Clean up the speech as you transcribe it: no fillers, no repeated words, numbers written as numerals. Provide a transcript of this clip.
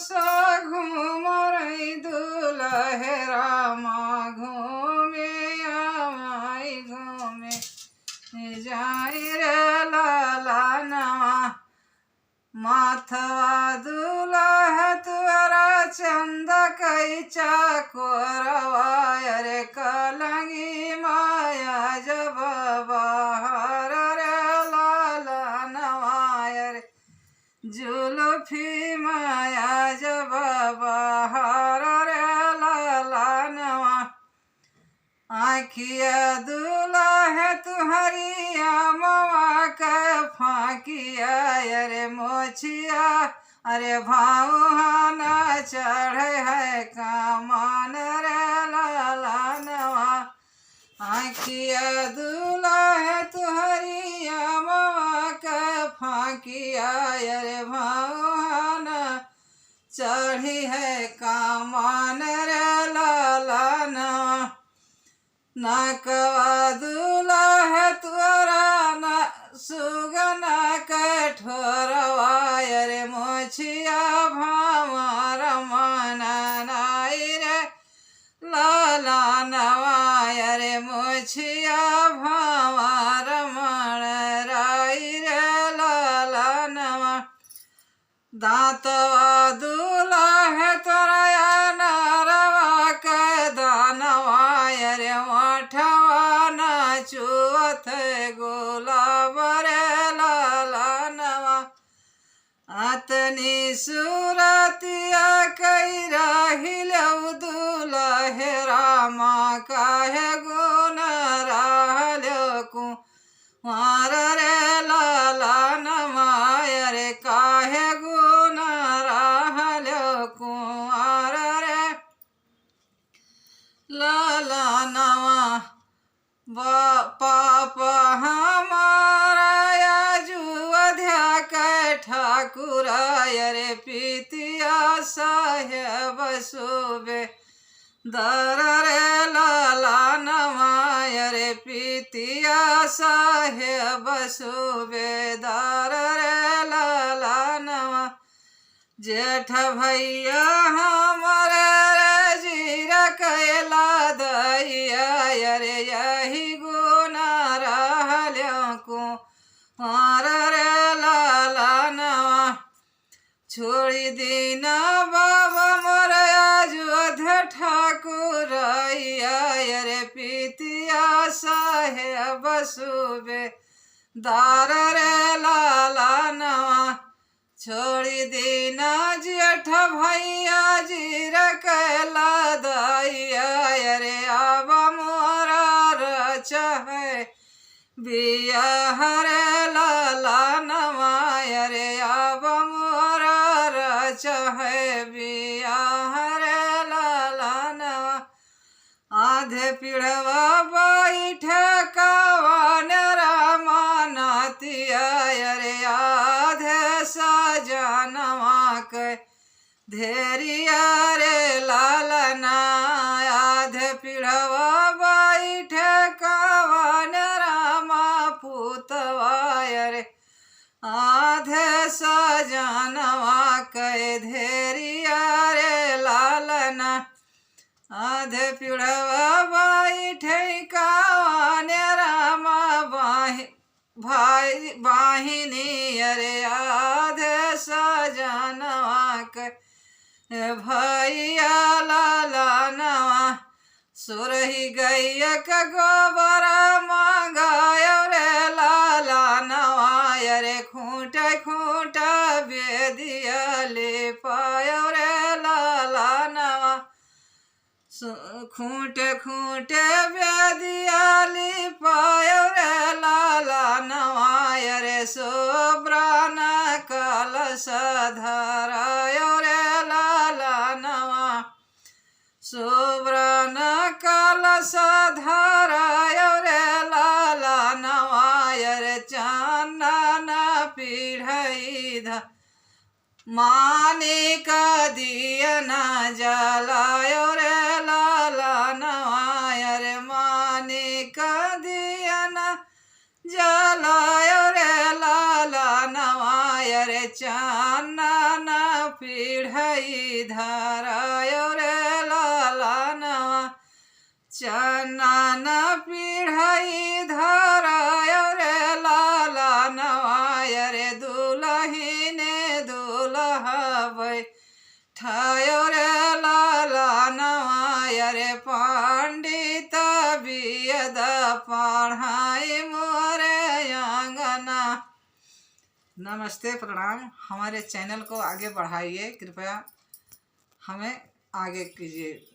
सो घूम रही दुल्हे रामा घूमे आवाई घूमे जाई रे लाला नवा माथवा दुल्हा तुअरा चंद कई चाकोरवा रे कलंगी माया जब बाहर रे लाला नवाय रे जुल्फी माया जब बाहर रे लाला नवा आखिया दुल्हा तुहरिया मवा के फाकिया अरे मोछिया अरे भावहाना चढ़े है कामान रे लाला नवा आखिया दुल्हा तुहरिया मवा के फाकिया अरे भावहाना चढ़ी है कामान रे लाला नवा नाकवा दुल्हा तुअरा न सुगना कठोरवा रे मोछिया भावा रमना नाई रे लाला नवा रे मोछिया भावा रमण राई रे लाला नवा दांतवा दुल्हा तोरा नारवा के दानवा रे माठवा नाचुअत गुलाब रे लाला नवा अतनी सूरतिया कई राहिल दुल्हे रामा काहे गुण रहल कुंवर रे लाला नवा रे काहे गुण रहल कुंवर रे लाला नवा पाप हमारा अयोध्या के ठाकुर रे पीतिया साहेब सुबे दर रे लाला नवा रे पीतिया साहेब सुबेदार रे लाला नवा जेठ भैया हमारे रे जीरा कैला दैया रे यही गुना रहल कुंवर रे लाला नवा छोड़ी दीना बाबा मोर अयोध्या ठाकुर रे पीतिया साहेब सुबेदार रे लाला नवा छोड़ी दीना जेठ भैया जीर कैला दैया रे आब मोरा रच है बियाह रे लाला नवा रे आब मोरा रच है बियाह रे लाला नवा आधे पीढ़वा बैठ कवन रामा नातिया रे आधे सजनवा के धेरिया रे लालना आधे पीढ़वा बैठ कवन रामा पुतवा रे आधे सजनवा के धेरिया रे लालना आधे पीढ़वा बैठे कवन रामा भाई बाहिनी अरे आधे सजनवा के भैया लाला नवा सुरही गैया के गोबर मांगाय रे लाला नवा रे खूंट खूंट बेदिया ले पाय रे लाला नवा खूंट खूंट बेदिया ले पाय रे लाला नवा रे सोब्रान कलश धराय रे लाला नवा सोब्रान कलश धराय रे लाला नवा रे चानन पीढ़ई ध मानिक दियना जलाय रे लाला नवा रे मानिक दियना जलाय रे लाला नवा रे चानन पीढ़ई धरायो रे लाला नवा चनन पीढ़ई धरायो रे लाला नवा रे दुलहिने दुलहा बैठायो रे लाला नवा रे पंडित बियद पढ़ाई मोरे अंगना। नमस्ते, प्रणाम। हमारे चैनल को आगे बढ़ाइए, कृपया हमें आगे कीजिए।